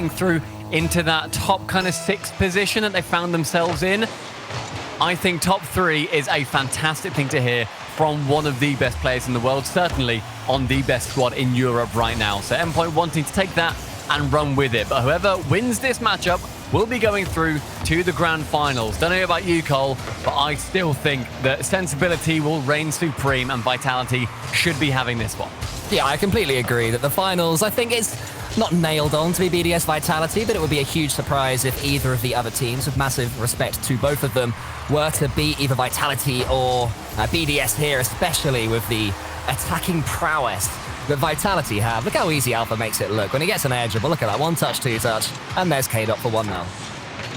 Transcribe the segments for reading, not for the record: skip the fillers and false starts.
getting through into that top kind of 6th position that they found themselves in. I think top 3 is a fantastic thing to hear from one of the best players in the world, certainly on the best squad in Europe right now. So Endpoint wanting to take that and run with it. But whoever wins this matchup will be going through to the grand finals. Don't know about you, Cole, but I still think that sensibility will reign supreme and Vitality should be having this one. Yeah, I completely agree that the finals, I think it's not nailed on to be BDS Vitality, but it would be a huge surprise if either of the other teams, with massive respect to both of them, were to beat either Vitality or BDS here, especially with the attacking prowess that Vitality have. Look how easy Alpha makes it look. When he gets an air dribble, look at that. 1-touch, 2-touch, and there's K-Dot for 1-0.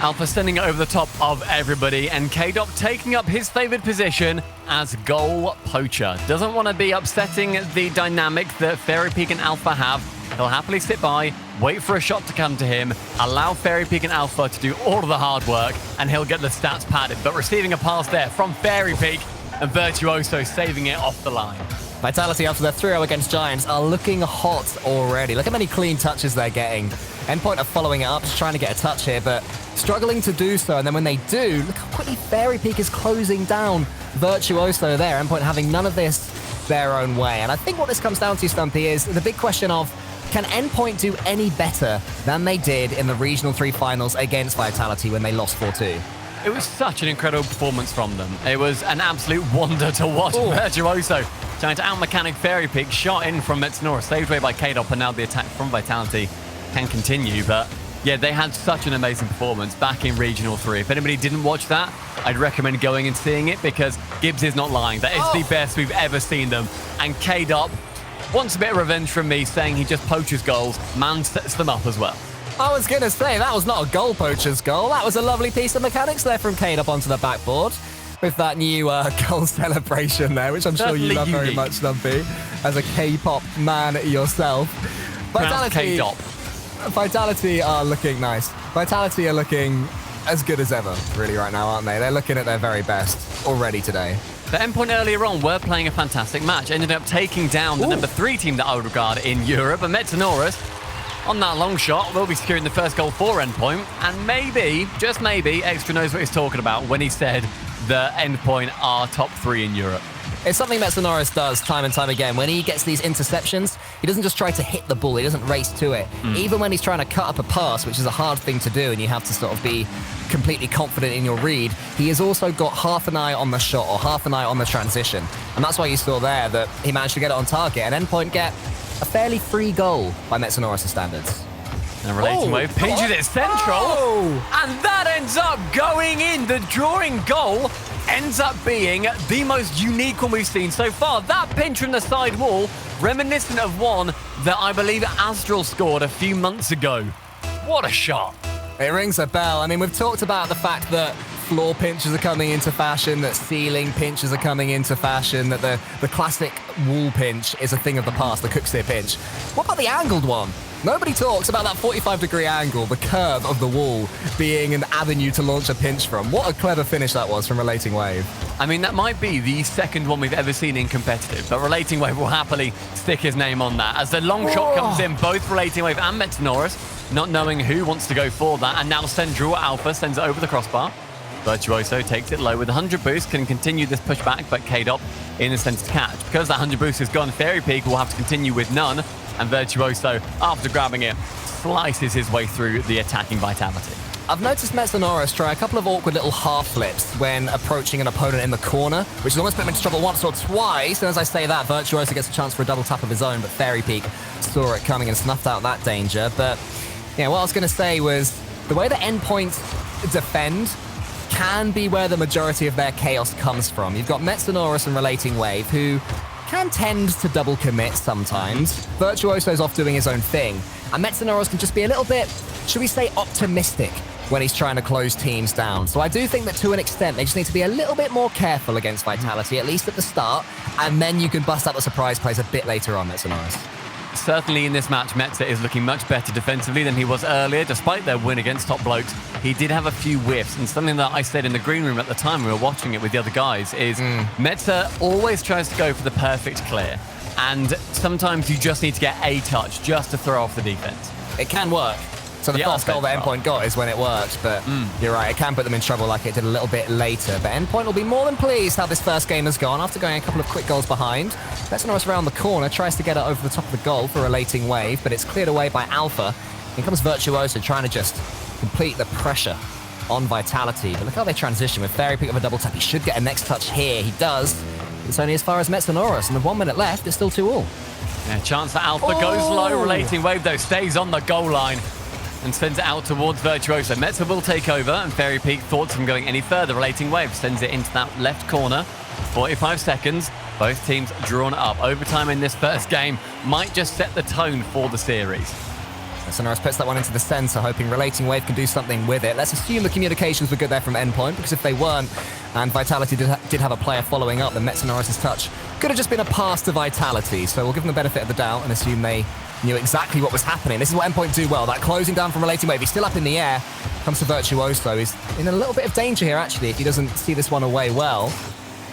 Alpha sending it over the top of everybody, and K-Dot taking up his favored position as goal poacher. Doesn't want to be upsetting the dynamic that Fairy Peak and Alpha have. He'll happily sit by, wait for a shot to come to him, allow Fairy Peak and Alpha to do all of the hard work, and he'll get the stats padded. But receiving a pass there from Fairy Peak, and Virtuoso saving it off the line. Vitality, after their 3-0 against Giants, are looking hot already. Look how many clean touches they're getting. Endpoint are following it up, just trying to get a touch here, but struggling to do so. And then when they do, look how quickly Fairy Peak is closing down Virtuoso there. Endpoint having none of this their own way. And I think what this comes down to, Stumpy, is the big question of, can Endpoint do any better than they did in the Regional 3 finals against Vitality when they lost 4-2? It was such an incredible performance from them. It was an absolute wonder to watch. Ooh. Virtuoso trying to out-mechanic Fairy Peak, shot in from Metznora, saved away by K-Dop, and now the attack from Vitality can continue. But yeah, they had such an amazing performance back in Regional 3. If anybody didn't watch that, I'd recommend going and seeing it, because Gibbs is not lying. That is the best we've ever seen them. And K-Dop wants a bit of revenge from me, saying he just poaches goals. Man sets them up as well. I was going to say, that was not a goal poacher's goal. That was a lovely piece of mechanics there from K-Dop onto the backboard with that new goal celebration there, which I'm sure you love very much, Stumpy, as a K-pop man yourself. Vitality are looking nice. Vitality are looking as good as ever, really, right now, aren't they? They're looking at their very best already today. The Endpoint earlier on were playing a fantastic match, ended up taking down the number 3 team that I would regard in Europe, and Metanoris, on that long shot, will be securing the first goal for Endpoint, and maybe, just maybe, Extra knows what he's talking about when he said the Endpoint are top 3 in Europe. It's something Metanoris does time and time again. When he gets these interceptions, he doesn't just try to hit the ball, he doesn't race to it. Even when he's trying to cut up a pass, which is a hard thing to do, and you have to sort of be completely confident in your read, he has also got half an eye on the shot or half an eye on the transition. And that's why you saw there that he managed to get it on target, and Endpoint get a fairly free goal by Metanoris' standards. And Relating Wave pinches it central, and that ends up going in. The drawing goal ends up being the most unique one we've seen so far. That pinch from the side wall, reminiscent of one that I believe Astral scored a few months ago. What a shot. It rings a bell. I mean, we've talked about the fact that floor pinches are coming into fashion, that ceiling pinches are coming into fashion, that the classic wall pinch is a thing of the past, the Cooksteer pinch. What about the angled one? Nobody talks about that 45-degree angle, the curve of the wall, being an avenue to launch a pinch from. What a clever finish that was from Relating Wave. I mean, that might be the second one we've ever seen in competitive, but Relating Wave will happily stick his name on that. As the long shot comes in, both Relating Wave and Metanoris, not knowing who wants to go for that, and now Central Alpha sends it over the crossbar. Virtuoso takes it low with 100 boost, can continue this pushback, but K-Dop in the centre to catch. Because that 100 boost is gone, Fairy Peak will have to continue with none, and Virtuoso, after grabbing it, slices his way through the attacking Vitality. I've noticed Metanoris try a couple of awkward little half flips when approaching an opponent in the corner, which has almost put him into trouble once or twice. And as I say that, Virtuoso gets a chance for a double tap of his own, but Fairy Peak saw it coming and snuffed out that danger. But yeah, what I was going to say was the way the Endpoint defend can be where the majority of their chaos comes from. You've got Metanoris and Relating Wave, who can tend to double commit sometimes. Virtuoso's off doing his own thing, and Metanoris can just be a little bit, should we say, optimistic when he's trying to close teams down. So I do think that to an extent, they just need to be a little bit more careful against Vitality, at least at the start, and then you can bust out the surprise plays a bit later on, Metanoris. Certainly in this match, Metza is looking much better defensively than he was earlier. Despite their win against Top Blokes, he did have a few whiffs. And something that I said in the green room at the time we were watching it with the other guys is Metza always tries to go for the perfect clear. And sometimes you just need to get a touch just to throw off the defense. It can work. So the first goal that Endpoint got is when it worked, but you're right, it can put them in trouble like it did a little bit later. But Endpoint will be more than pleased how this first game has gone after going a couple of quick goals behind. Metanoris around the corner, tries to get it over the top of the goal for a relating wave, but it's cleared away by Alpha. Here comes Virtuoso trying to just complete the pressure on Vitality. But look how they transition with Fairy Peak of a double tap. He should get a next touch here. He does. It's only as far as Metanoris, and with 1 minute left, it's still 2-2. Yeah, chance for Alpha goes low. Relating wave, though, stays on the goal line and sends it out towards Virtuoso. Metza will take over, and Fairy Peak thoughts from going any further. Relating wave sends it into that left corner. 45 seconds. Both teams drawn up. Overtime in this first game might just set the tone for the series. Metanoris puts that one into the center, hoping Relating Wave can do something with it. Let's assume the communications were good there from Endpoint, because if they weren't, and Vitality did have a player following up, then Metanoris' touch could have just been a pass to Vitality. So we'll give them the benefit of the doubt and assume they knew exactly what was happening. This is what Endpoint do well, that closing down from Relating Wave. He's still up in the air, comes to Virtuoso. He's in a little bit of danger here, actually, if he doesn't see this one away well.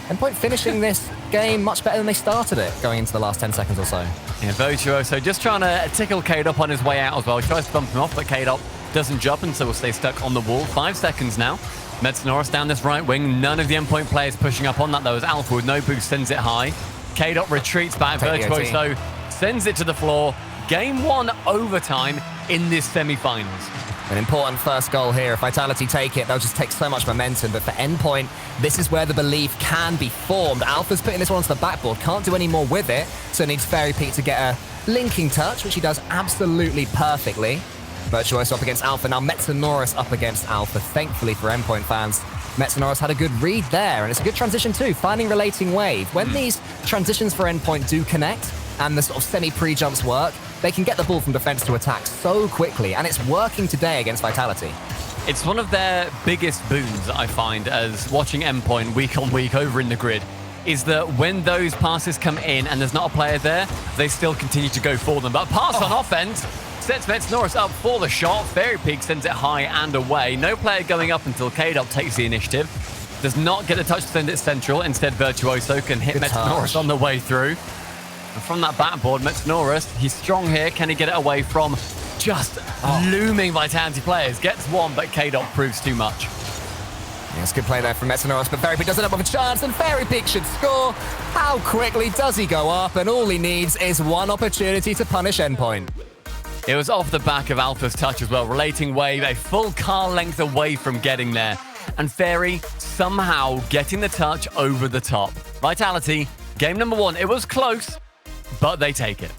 Endpoint finishing this game much better than they started it, going into the last 10 seconds or so. Yeah, Virtuoso just trying to tickle K-Dop on his way out as well. He tries to bump him off, but K-Dop doesn't jump, and so will stay stuck on the wall. 5 seconds now. Metanoris down this right wing. None of the Endpoint players pushing up on that, though, as Alpha with no boost sends it high. K-Dop retreats back. Virtuoso sends it to the floor. Game 1 overtime in this semi-finals. An important first goal here. If Vitality take it, they'll just take so much momentum. But for Endpoint, this is where the belief can be formed. Alpha's putting this one onto the backboard, can't do any more with it, so needs Fairy Peak to get a linking touch, which he does absolutely perfectly. Virtuoso up against Alpha. Now Metanoris up against Alpha. Thankfully for Endpoint fans, Metanoris had a good read there, and it's a good transition too, finding Relating Wave. When these transitions for Endpoint do connect, and the sort of semi-pre-jumps work, they can get the ball from defense to attack so quickly, and it's working today against Vitality. It's one of their biggest boons, I find, as watching Endpoint week on week over in the grid, is that when those passes come in and there's not a player there, they still continue to go for them. But pass on offense sets Metanoris up for the shot. Fairy Peak sends it high and away. No player going up until K-Dop takes the initiative. Does not get a touch to send it central. Instead, Virtuoso can hit Metanoris on the way through. And from that backboard, Metanoris, he's strong here. Can he get it away from just looming Vitality players? Gets one, but K-Dop proves too much. Yeah, it's a good play there from Metanoris, but Fairy Peak does it up with a chance, and Fairy Peak should score. How quickly does he go up? And all he needs is one opportunity to punish Endpoint. It was off the back of Alpha's touch as well. Relating Wave, a full car length away from getting there. And Fairy somehow getting the touch over the top. Vitality, game number 1. It was close, but they take it.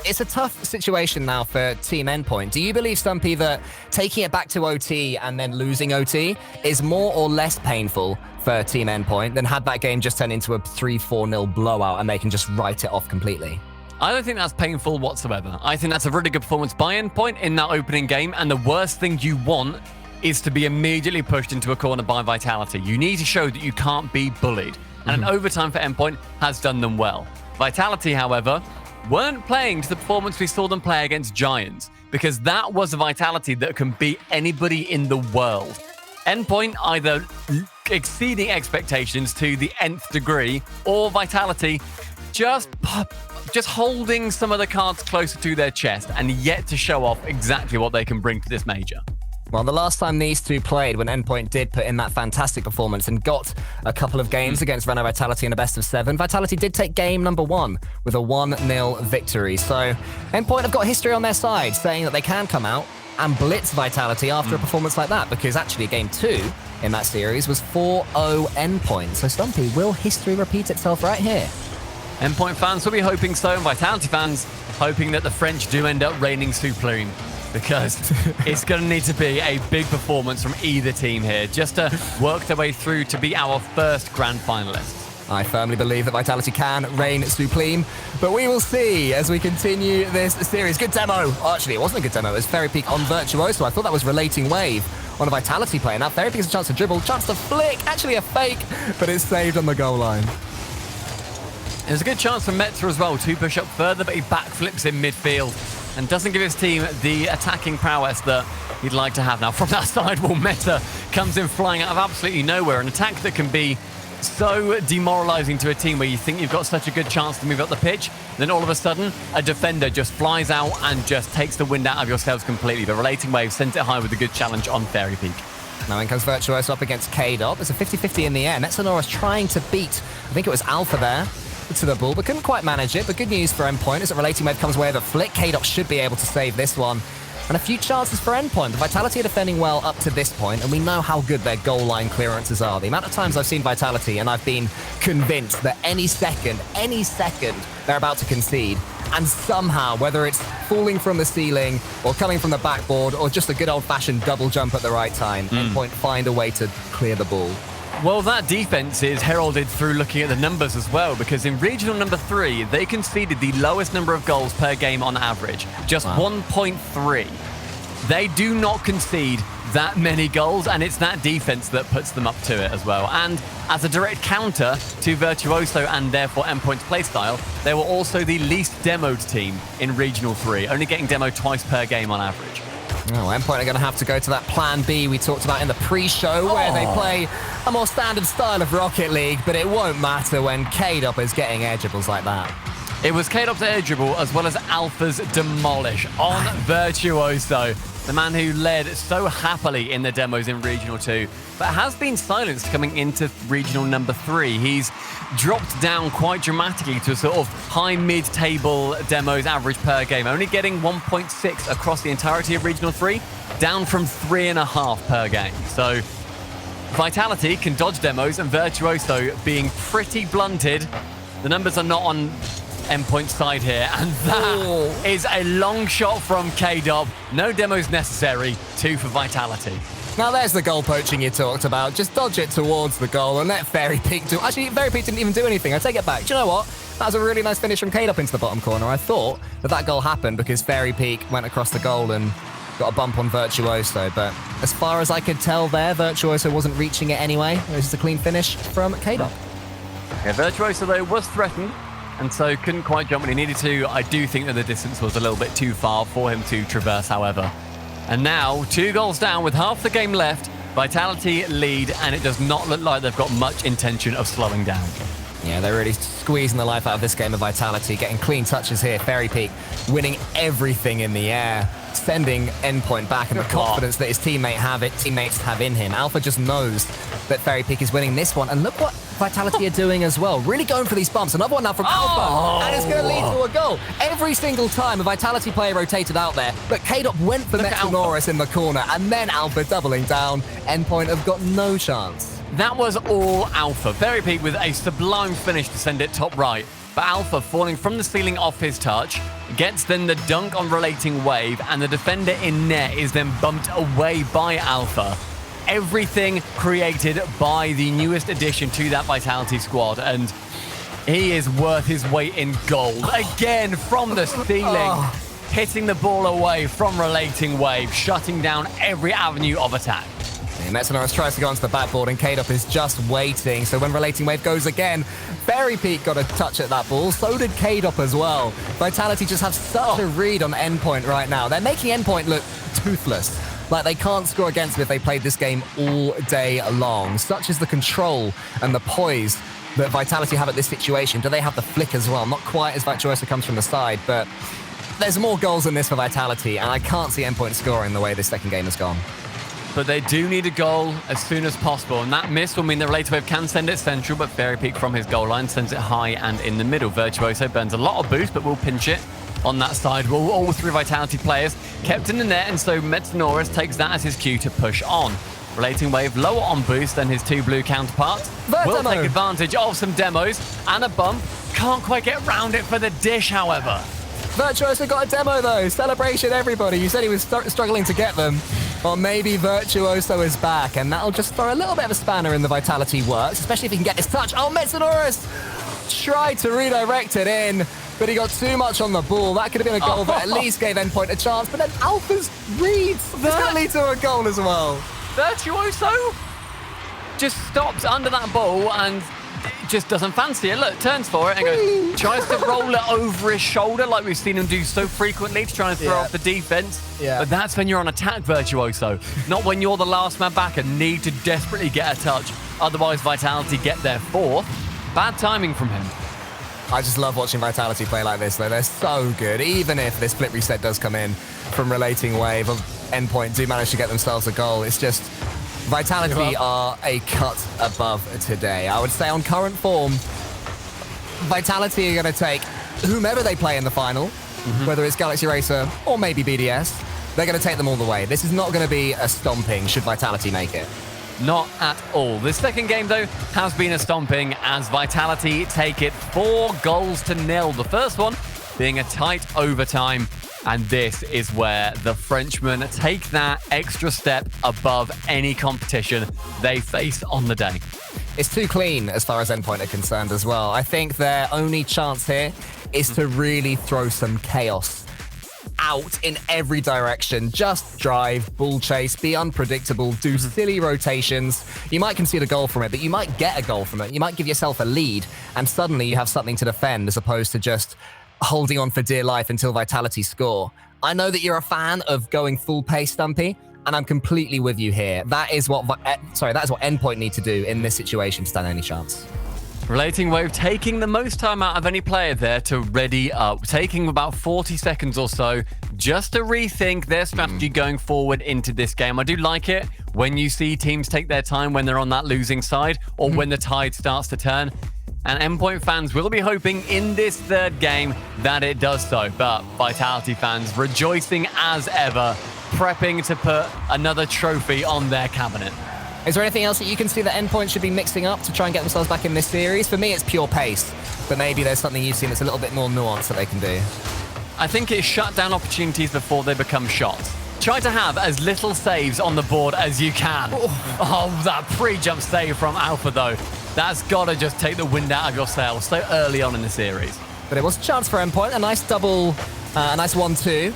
It's a tough situation now for Team Endpoint. Do you believe, Stumpy, that taking it back to OT and then losing OT is more or less painful for Team Endpoint than had that game just turned into a 3-4-0 blowout and they can just write it off completely? I don't think that's painful whatsoever. I think that's a really good performance by Endpoint in that opening game, and the worst thing you want is to be immediately pushed into a corner by Vitality. You need to show that you can't be bullied, and an overtime for Endpoint has done them well. Vitality, however, weren't playing to the performance we saw them play against Giants, because that was a Vitality that can beat anybody in the world. Endpoint either exceeding expectations to the nth degree, or Vitality just holding some of the cards closer to their chest and yet to show off exactly what they can bring to this major. Well, the last time these two played, when Endpoint did put in that fantastic performance and got a couple of games against Renault Vitality in a best of 7, Vitality did take game number 1 with a 1-0 victory. So Endpoint have got history on their side, saying that they can come out and blitz Vitality after a performance like that, because actually game 2 in that series was 4-0 Endpoint. So Stumpy, will history repeat itself right here? Endpoint fans will be hoping so, and Vitality fans hoping that the French do end up reigning supreme, because it's going to need to be a big performance from either team here just to work their way through to be our first grand finalists. I firmly believe that Vitality can reign supreme, but we will see as we continue this series. Good demo. Actually, it wasn't a good demo. It was Fairy Peak on Virtuoso. I thought that was Relating Wave on a Vitality player. Now Fairy Peak has a chance to dribble, chance to flick. Actually a fake, but it's saved on the goal line. There's a good chance for Metza as well to push up further, but he backflips in midfield and doesn't give his team the attacking prowess that he'd like to have. Now, from that sidewall, Metza comes in flying out of absolutely nowhere. An attack that can be so demoralizing to a team where you think you've got such a good chance to move up the pitch, then all of a sudden, a defender just flies out and just takes the wind out of your sails completely. The Relating Wave sent it high with a good challenge on Fairy Peak. Now in comes Virtuoso up against K-Dop. It's a 50-50 in the air. Metanora's trying to beat, I think it was Alpha there, to the ball, but couldn't quite manage it. But good news for Endpoint is that Relating Wave comes away with a flick. K-Dop should be able to save this one. And a few chances for Endpoint. The Vitality are defending well up to this point, and we know how good their goal line clearances are. The amount of times I've seen Vitality, and I've been convinced that any second, they're about to concede. And somehow, whether it's falling from the ceiling, or coming from the backboard, or just a good old-fashioned double jump at the right time, Endpoint find a way to clear the ball. Well, that defense is heralded through looking at the numbers as well, because in regional number 3, they conceded the lowest number of goals per game on average, just 1.3. They do not concede that many goals, and it's that defense that puts them up to it as well. And as a direct counter to Virtuoso and therefore Endpoint's playstyle, they were also the least demoed team in regional 3, only getting demoed twice per game on average. Oh, Endpoint are going to have to go to that plan B we talked about in the pre-show, where they play a more standard style of Rocket League, but it won't matter when K-Dop is getting air dribbles like that. It was K-Dop's air dribble as well as Alpha's demolish on Virtuoso, the man who led so happily in the demos in Regional 2, but has been silenced coming into Regional number 3. He's dropped down quite dramatically to a sort of high mid-table demos average per game, only getting 1.6 across the entirety of Regional 3, down from 3.5 per game. So Vitality can dodge demos, and Virtuoso being pretty blunted. The numbers are not on Endpoint's side here, and that is a long shot from K-Dop. No demos necessary, 2 for Vitality. Now there's the goal poaching you talked about. Just dodge it towards the goal and let Fairy Peak do... Actually, Fairy Peak didn't even do anything. I take it back. Do you know what? That was a really nice finish from K-Dop into the bottom corner. I thought that goal happened because Fairy Peak went across the goal and got a bump on Virtuoso, but as far as I could tell there, Virtuoso wasn't reaching it anyway. It was just a clean finish from K-Dop. Yeah, Virtuoso, though, was threatened, and so couldn't quite jump when he needed to. I do think that the distance was a little bit too far for him to traverse, however. And now, 2 goals down with half the game left. Vitality lead, and it does not look like they've got much intention of slowing down. Yeah, they're really squeezing the life out of this game of Vitality, getting clean touches here. Fairy Peak winning everything in the air, sending Endpoint back, and the confidence that his teammates have in him. Alpha just knows that Fairy Peak is winning this one, and look what Vitality are doing as well. Really going for these bumps. Another one now from Alpha, and it's going to lead to a goal. Every single time a Vitality player rotated out there, but K-Dop went for Metanora's in the corner, and then Alpha doubling down. Endpoint have got no chance. That was all Alpha. Fairy Peak with a sublime finish to send it top right. But Alpha falling from the ceiling off his touch, gets then the dunk on Relating Wave, and the defender in net is then bumped away by Alpha. Everything created by the newest addition to that Vitality squad, and he is worth his weight in gold. Again from the ceiling, hitting the ball away from Relating Wave, shutting down every avenue of attack. Metanora's tries to go onto the backboard, and K-Dop is just waiting. So when Relating Wave goes again, Fairy Peak got a touch at that ball. So did K-Dop as well. Vitality just have such a read on Endpoint right now. They're making Endpoint look toothless. Like they can't score against them if they played this game all day long. Such is the control and the poise that Vitality have at this situation. Do they have the flick as well? Not quite as Virtuoso comes from the side, but there's more goals than this for Vitality, and I can't see Endpoint scoring the way this second game has gone. But they do need a goal as soon as possible, and that miss will mean that Relating Wave can send it central, but Fairy Peak from his goal line sends it high and in the middle. Virtuoso burns a lot of boost, but will pinch it on that side. Well, all 3 Vitality players kept in the net, and so Metanora's takes that as his cue to push on. Relating Wave lower on boost than his 2 blue counterparts. Will take advantage of some demos and a bump. Can't quite get round it for the dish, however. Virtuoso got a demo though. Celebration, everybody. You said he was struggling to get them. Well, maybe Virtuoso is back, and that'll just throw a little bit of a spanner in the Vitality works, especially if he can get his touch. Oh, Metanora's tried to redirect it in, but he got too much on the ball. That could have been a goal that at least gave Endpoint a chance, but then Alpha's reads. It's going to lead to a goal as well. Virtuoso just stops under that ball and just doesn't fancy it. Look, turns for it and goes, tries to roll it over his shoulder like we've seen him do so frequently to try and throw off the defense. But that's when you're on attack, Virtuoso, not when you're the last man back and need to desperately get a touch. Otherwise, Vitality get their fourth. Bad timing from him. I just love watching Vitality play like this, though. They're so good. Even if this split reset does come in from Relating Wave, of Endpoint do manage to get themselves a goal. It's just Vitality are a cut above today. I would say on current form, Vitality are going to take whomever they play in the final, whether it's Galaxy Racer or maybe BDS. They're going to take them all the way. This is not going to be a stomping should Vitality make it. Not at all. This second game, though, has been a stomping as Vitality take it 4-0. The first one being a tight overtime. And this is where the Frenchmen take that extra step above any competition they face on the day. It's too clean as far as Endpoint are concerned as well. I think their only chance here is to really throw some chaos out in every direction. Just drive, bull chase, be unpredictable, do silly rotations. You might concede a goal from it, but you might get a goal from it. You might give yourself a lead, and suddenly you have something to defend as opposed to just holding on for dear life until Vitality score. I know that you're a fan of going full pace, Stumpy, and I'm completely with you here. That is what Endpoint need to do in this situation to stand any chance. Relating Wave taking the most time out of any player there to ready up, taking about 40 seconds or so just to rethink their strategy going forward into this game. I do like it when you see teams take their time when they're on that losing side or when the tide starts to turn. And Endpoint fans will be hoping in this third game that it does so. But Vitality fans rejoicing as ever, prepping to put another trophy on their cabinet. Is there anything else that you can see that Endpoint should be mixing up to try and get themselves back in this series? For me, it's pure pace. But maybe there's something you've seen that's a little bit more nuanced that they can do. I think it's shut down opportunities before they become shots. Try to have as little saves on the board as you can. Oh, that pre-jump save from Alpha, though. That's got to just take the wind out of your sails so early on in the series. But it was a chance for Endpoint. A nice double, a nice 1-2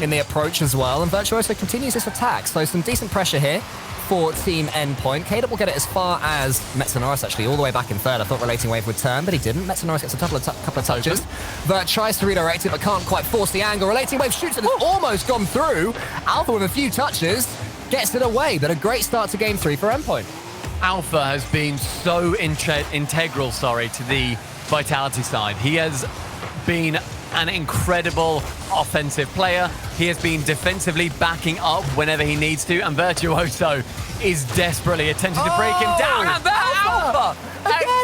in the approach as well. And Virtuoso continues this attack. So some decent pressure here for Team Endpoint. K-Dub will get it as far as Metanoris, actually, all the way back in third. I thought Relating Wave would turn, but he didn't. Metanoris gets a couple of touches. Vert tries to redirect it, but can't quite force the angle. Relating Wave shoots it, and it's almost gone through. Alpha with a few touches gets it away, but a great start to Game 3 for Endpoint. Alpha has been so integral, to the Vitality side. He has been an incredible offensive player. He has been defensively backing up whenever he needs to, and Virtuoso is desperately attempting to break him down. And Alpha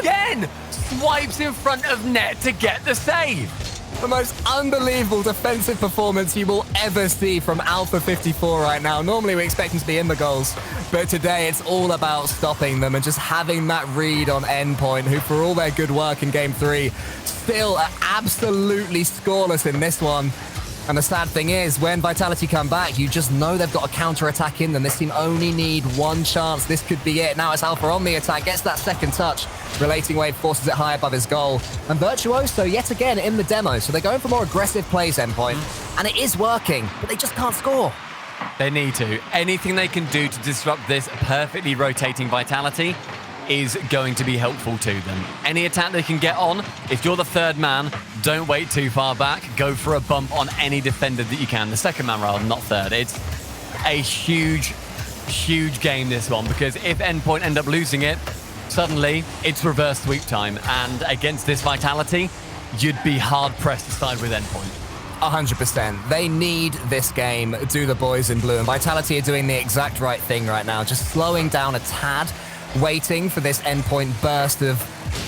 again swipes in front of net to get the save. The most unbelievable defensive performance you will ever see from Alpha 54 right now. Normally we expect him to be in the goals, but today it's all about stopping them and just having that read on Endpoint, who for all their good work in Game 3, still are absolutely scoreless in this one. And the sad thing is, when Vitality come back, you just know they've got a counter-attack in them. This team only need one chance. This could be it. Now it's Alpha on the attack, gets that second touch. Relating Wave forces it high above his goal. And Virtuoso, yet again, in the demo. So they're going for more aggressive plays, Endpoint. And it is working, but they just can't score. They need to. Anything they can do to disrupt this perfectly rotating Vitality is going to be helpful to them. Any attack they can get on, if you're the third man, don't wait too far back. Go for a bump on any defender that you can. The second man rather, not third. It's a huge, huge game, this one, because if Endpoint end up losing it, suddenly it's reverse sweep time. And against this Vitality, you'd be hard-pressed to side with Endpoint. 100%. They need this game, do the boys in blue. And Vitality are doing the exact right thing right now, just slowing down a tad, waiting for this Endpoint burst of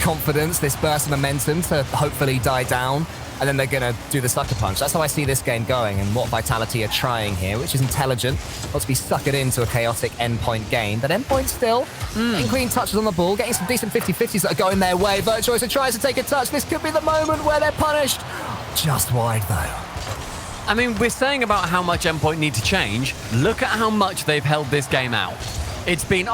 confidence, this burst of momentum to hopefully die down, and then they're going to do the sucker punch. That's how I see this game going and what Vitality are trying here, which is intelligent. Wants to be suckered into a chaotic Endpoint game, but Endpoint still getting clean touches on the ball, getting some decent 50-50s that are going their way. Virtuoso tries to take a touch. This could be the moment where they're punished. Just wide, though. I mean, we're saying about how much Endpoint need to change. Look at how much they've held this game out. It's been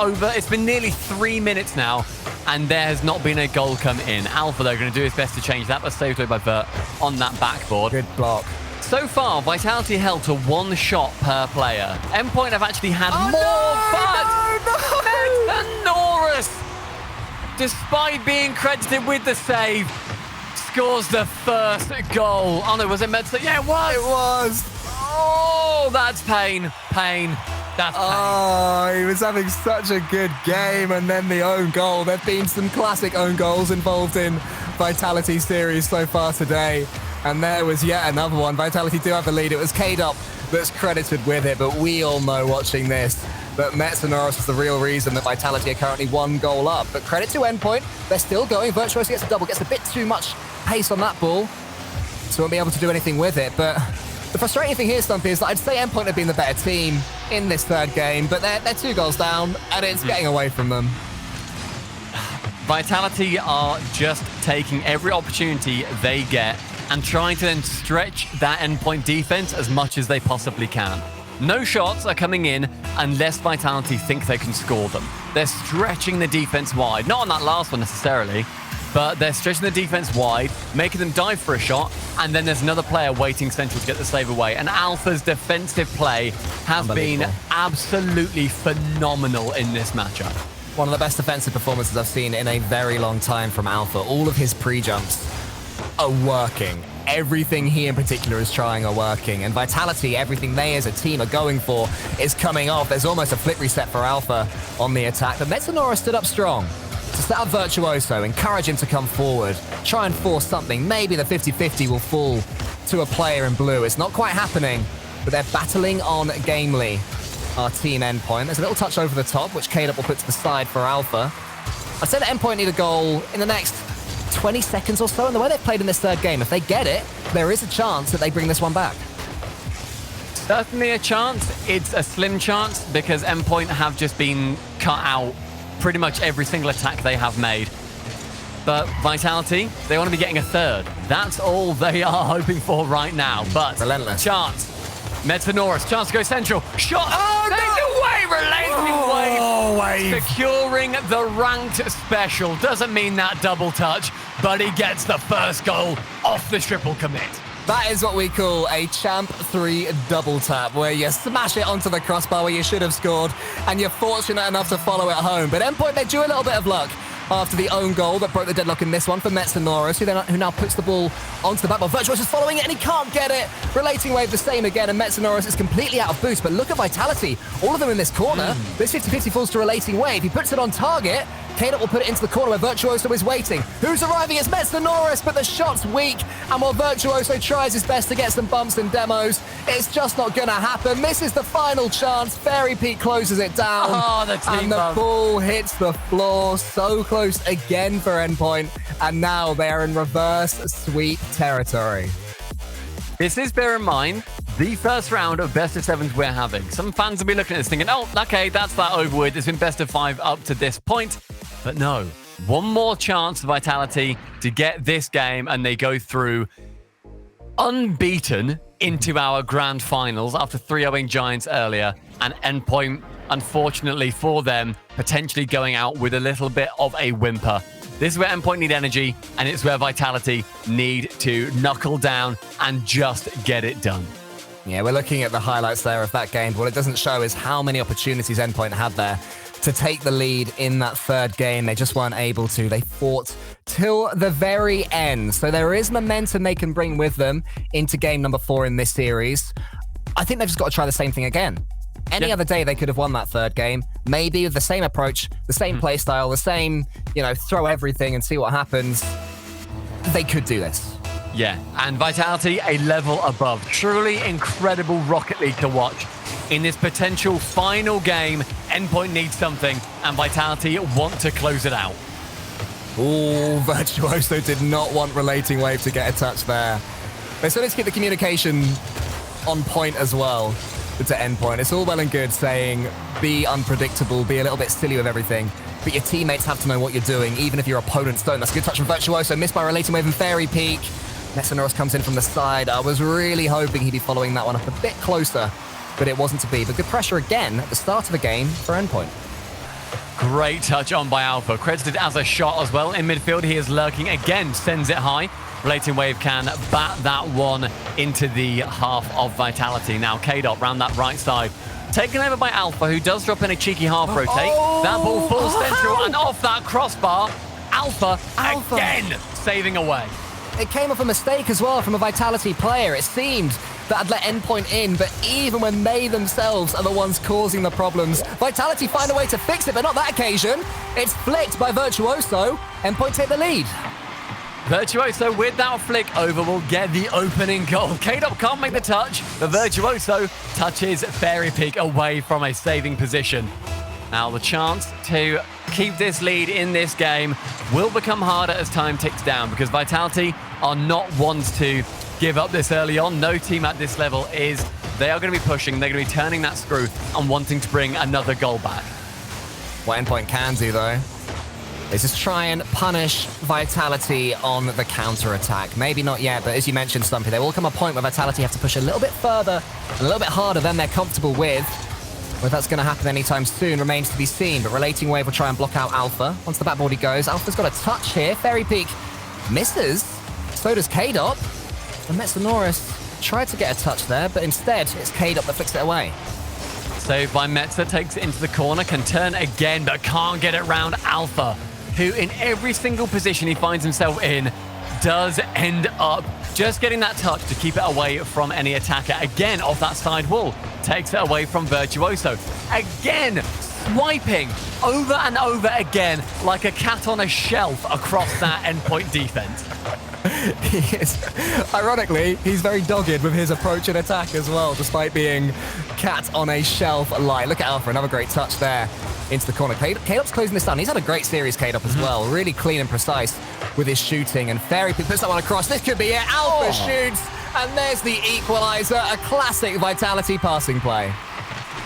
nearly 3 minutes now, and there has not been a goal come in. Alpha, though, going to do his best to change that, but saved away by Vert on that backboard. Good block. So far, Vitality held to one shot per player. Endpoint have actually had more, but Metanoris, despite being credited with the save, scores the first goal. Oh no, was it Metanoris? Yeah, it was! It was! Oh, that's pain. Pain. That's pain. Oh, he was having such a good game, and then the own goal. There have been some classic own goals involved in Vitality series so far today, and there was yet another one. Vitality do have the lead. It was K-Dop that's credited with it, but we all know watching this that Metanoros is the real reason that Vitality are currently 1 goal up. But credit to Endpoint, they're still going. Virtuoso gets a double, gets a bit too much pace on that ball, so won't be able to do anything with it. But the frustrating thing here, Stumpy, is that I'd say Endpoint have been the better team in this third game, but they're 2 goals down, and it's getting away from them. Vitality are just taking every opportunity they get and trying to then stretch that Endpoint defense as much as they possibly can. No shots are coming in unless Vitality think they can score them. They're stretching the defense wide. Not on that last one necessarily, but they're stretching the defense wide, making them dive for a shot, and then there's another player waiting central to get the save away. And Alpha's defensive play has been absolutely phenomenal in this matchup. One of the best defensive performances I've seen in a very long time from Alpha. All of his pre-jumps are working. Everything he in particular is trying are working. And Vitality, everything they as a team are going for is coming off. There's almost a flip reset for Alpha on the attack. But Metanoros stood up strong to set up Virtuoso, encourage him to come forward, try and force something. Maybe the 50-50 will fall to a player in blue. It's not quite happening, but they're battling on gamely. Our team Endpoint. There's a little touch over the top, which K-Dop will put to the side for Alpha. I'd say that Endpoint need a goal in the next 20 seconds or so, and the way they've played in this third game, if they get it, there is a chance that they bring this one back. Certainly a chance. It's a slim chance because Endpoint have just been cut out pretty much every single attack they have made. But Vitality, they want to be getting a third. That's all they are hoping for right now. But relentless chance. Metanoros, chance to go central. Shot! Wave! Securing the ranked special. Doesn't mean that double touch, but he gets the first goal off the triple commit. That is what we call a Champ 3 double tap, where you smash it onto the crossbar where you should have scored, and you're fortunate enough to follow it home. But Endpoint, they drew a little bit of luck after the own goal that broke the deadlock in this one for Metanoros, who now puts the ball onto the back. But Virtuoso is following it, and he can't get it. Relating Wave the same again, and Metanoros is completely out of boost. But look at Vitality. All of them in this corner. This 50-50 falls to Relating Wave. He puts it on target. K-Dop will put it into the corner where Virtuoso is waiting. Who's arriving? It's Metanoros, but the shot's weak. And while Virtuoso tries his best to get some bumps and demos, it's just not going to happen. This is the final chance. Fairy Peak closes it down. Oh, the team and the ball hits the floor. So close again for Endpoint. And now they're in reverse sweep territory. This is, bear in mind, the first round of best of sevens we're having. Some fans will be looking at this thinking, oh, okay, that's that over with. It's been best of 5 up to this point. But no, one more chance for Vitality to get this game, and they go through unbeaten into our grand finals after 3-0ing Giants earlier. And Endpoint, unfortunately for them, potentially going out with a little bit of a whimper. This is where Endpoint need energy, and it's where Vitality need to knuckle down and just get it done. Yeah, we're looking at the highlights there of that game. What it doesn't show is how many opportunities Endpoint had there to take the lead in that third game. They just weren't able to. They fought till the very end. So there is momentum they can bring with them into game number 4 in this series. I think they've just got to try the same thing again. Any other day, they could have won that third game. Maybe with the same approach, the same play style, the same, throw everything and see what happens. They could do this. Yeah, and Vitality a level above. Truly incredible Rocket League to watch. In this potential final game, Endpoint needs something, and Vitality want to close it out. Oh, Virtuoso did not want Relating Wave to get a touch there. They still need to keep the communication on point as well to Endpoint. It's all well and good saying, be unpredictable, be a little bit silly with everything, but your teammates have to know what you're doing, even if your opponents don't. That's a good touch from Virtuoso, missed by Relating Wave and Fairy Peak. Metanoros comes in from the side. I was really hoping he'd be following that one up a bit closer, but it wasn't to be. But good pressure again at the start of the game for Endpoint. Great touch on by Alpha. Credited as a shot as well. In midfield, he is lurking again, sends it high. Relating Wave can bat that one into the half of Vitality. Now K-Dop round that right side. Taken over by Alpha, who does drop in a cheeky half rotate. That ball falls central and off that crossbar. Alpha again saving away. It came off a mistake as well from a Vitality player. It seemed that had let Endpoint in, but even when they themselves are the ones causing the problems, Vitality find a way to fix it, but not that occasion. It's flicked by Virtuoso. Endpoint take the lead. Virtuoso with that flick over will get the opening goal. K-Dop can't make the touch, but Virtuoso touches Fairy Peak away from a saving position. Now the chance to keep this lead in this game will become harder as time ticks down because Vitality are not ones to give up this early on. No team at this level is. They are going to be pushing, they're going to be turning that screw and wanting to bring another goal back. What Endpoint can do though is just try and punish Vitality on the counter-attack. Maybe not yet, but as you mentioned, Stumpy, there will come a point where Vitality have to push a little bit further, a little bit harder than they're comfortable with. Whether that's going to happen anytime soon remains to be seen, but Relating Wave will try and block out Alpha. Once the backboard he goes, Alpha's got a touch here. Fairy Peak misses. So does K-Dop. And Metsonoris tried to get a touch there, but instead it's K-Dop that flicks it away. Saved by Metza, takes it into the corner, can turn again, but can't get it round Alpha, who in every single position he finds himself in does end up just getting that touch to keep it away from any attacker. Again, off that side wall, takes it away from Virtuoso. Again, swiping over and over again like a cat on a shelf across that Endpoint defense. He is. Ironically, he's very dogged with his approach and attack as well, despite being cat on a shelf light. Look at Alpha, another great touch there into the corner. K-Dop's closing this down. He's had a great series, K-Dop, as well. Really clean and precise with his shooting. And Fairy Peak puts that one across. This could be it. Alpha shoots, and there's the equalizer. A classic Vitality passing play.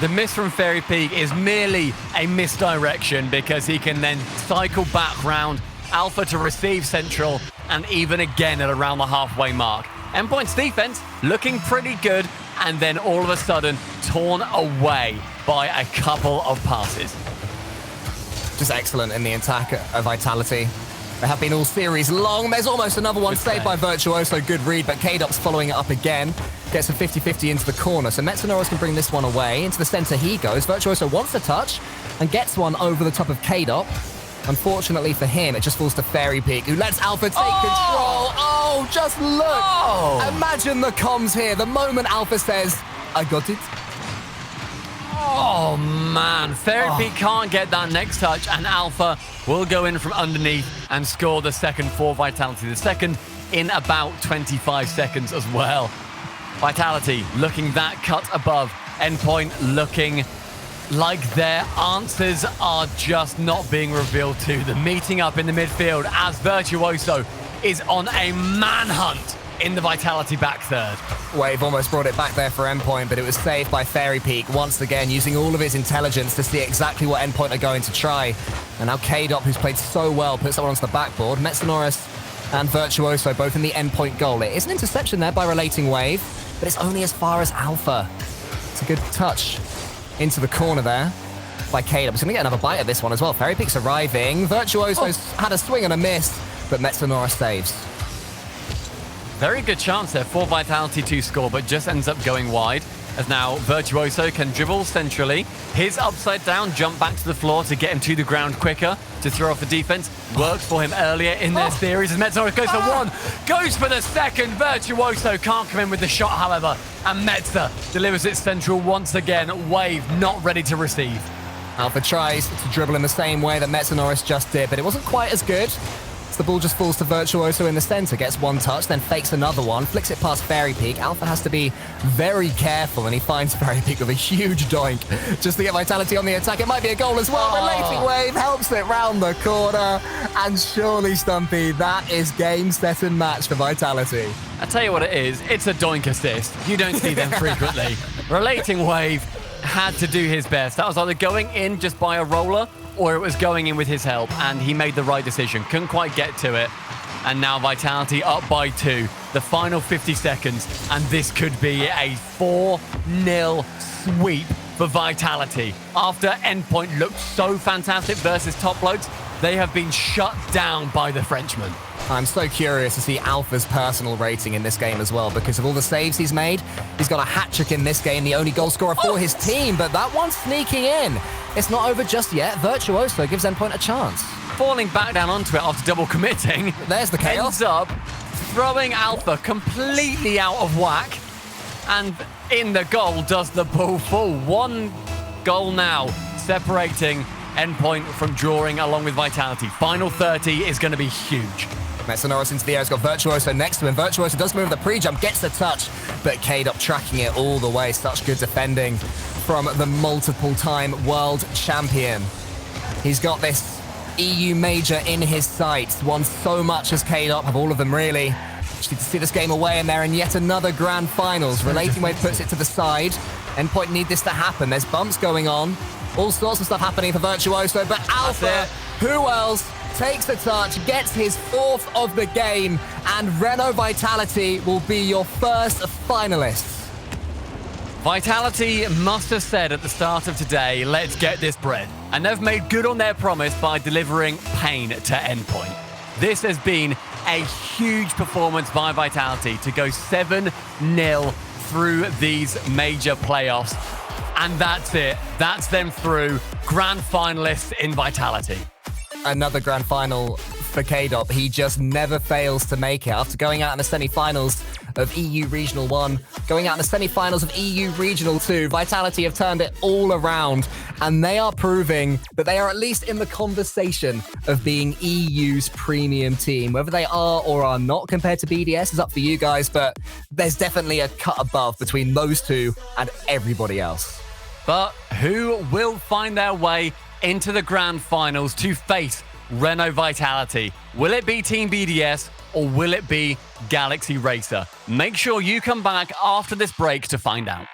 The miss from Fairy Peak is merely a misdirection because he can then cycle back round Alpha to receive Central, and even again at around the halfway mark. Endpoint's defense looking pretty good, and then all of a sudden torn away by a couple of passes. Just excellent in the attack of Vitality. They have been all series long. There's almost another one saved by Virtuoso. Good read, but K-Dop's following it up again. Gets a 50-50 into the corner, so Metsonoris can bring this one away. Into the center he goes. Virtuoso wants a touch and gets one over the top of K-Dop. Unfortunately for him, it just falls to Fairy Peak, who lets Alpha take control. Oh, just look. Imagine the comms here. The moment Alpha says, I got it. Oh, man. Fairy Peak can't get that next touch, and Alpha will go in from underneath and score the second for Vitality. The second in about 25 seconds as well. Vitality looking that cut above. Endpoint looking like their answers are just not being revealed to them. Meeting up in the midfield as Virtuoso is on a manhunt in the Vitality back third. Wave almost brought it back there for Endpoint, but it was saved by Fairy Peak once again, using all of his intelligence to see exactly what Endpoint are going to try. And now K-Dop, who's played so well, puts that one onto the backboard. Metsonoris and Virtuoso both in the Endpoint goal. It is an interception there by Relating Wave, but it's only as far as Alpha. It's a good touch into the corner there by K-Dop. He's going to get another bite at this one as well. Fairy Peak's arriving. Virtuoso's had a swing and a miss, but Metsonoris saves. Very good chance there for Vitality to score, but just ends up going wide. As now Virtuoso can dribble centrally. His upside down jump back to the floor to get him to the ground quicker to throw off the defense. Worked for him earlier in their series as Metsonoris goes for one, goes for the second. Virtuoso can't come in with the shot, however, and Metza delivers it central once again. Wave not ready to receive. Alpha tries to dribble in the same way that Metsonoris just did, but it wasn't quite as good. So the ball just falls to Virtuoso in the center, gets one touch, then fakes another one, flicks it past Fairy Peak. Alpha has to be very careful, and he finds Fairy Peak with a huge doink just to get Vitality on the attack. It might be a goal as well. Relating Wave helps it round the corner, and surely, Stumpy, that is game, set, and match for Vitality. I tell you what it is, it's a doink assist. You don't see them frequently. Relating Wave had to do his best. That was either going in just by a roller, or it was going in with his help, and he made the right decision. Couldn't quite get to it. And now Vitality up by 2. The final 50 seconds, and this could be a 4-0 sweep for Vitality. After Endpoint looked so fantastic versus Top Blokes, they have been shut down by the Frenchman. I'm so curious to see Alpha's personal rating in this game as well, because of all the saves he's made. He's got a hat-trick in this game, the only goal scorer for his team, but that one's sneaking in. It's not over just yet. Virtuoso gives Endpoint a chance. Falling back down onto it after double committing. There's the chaos. Ends up throwing Alpha completely out of whack. And in the goal does the ball fall. One goal now separating Endpoint from drawing along with Vitality. Final 30 is going to be huge. Norris into the air. He's got Virtuoso next to him. Virtuoso does move the pre-jump, gets the touch, but K-Dop tracking it all the way. Such good defending from the multiple-time world champion. He's got this EU major in his sights. Won so much as K-Dop, have all of them really. Just need to see this game away, and they're in yet another grand finals. Relating Wave puts it to the side. Endpoint need this to happen. There's bumps going on. All sorts of stuff happening for Virtuoso, but Alpha, who else, takes the touch, gets his 4th of the game, and Renault Vitality will be your first finalists. Vitality must have said at the start of today, let's get this bread. And they've made good on their promise by delivering pain to Endpoint. This has been a huge performance by Vitality to go 7-0 through these major playoffs. And that's it. That's them through. Grand finalists in Vitality. Another grand final for K-Dop. He just never fails to make it. After going out in the semi-finals of EU Regional 1, going out in the semi-finals of EU Regional 2, Vitality have turned it all around, and they are proving that they are at least in the conversation of being EU's premium team. Whether they are or are not compared to BDS is up for you guys, but there's definitely a cut above between those two and everybody else. But who will find their way into the grand finals to face Renault Vitality? Will it be Team BDS or will it be Galaxy Racer? Make sure you come back after this break to find out.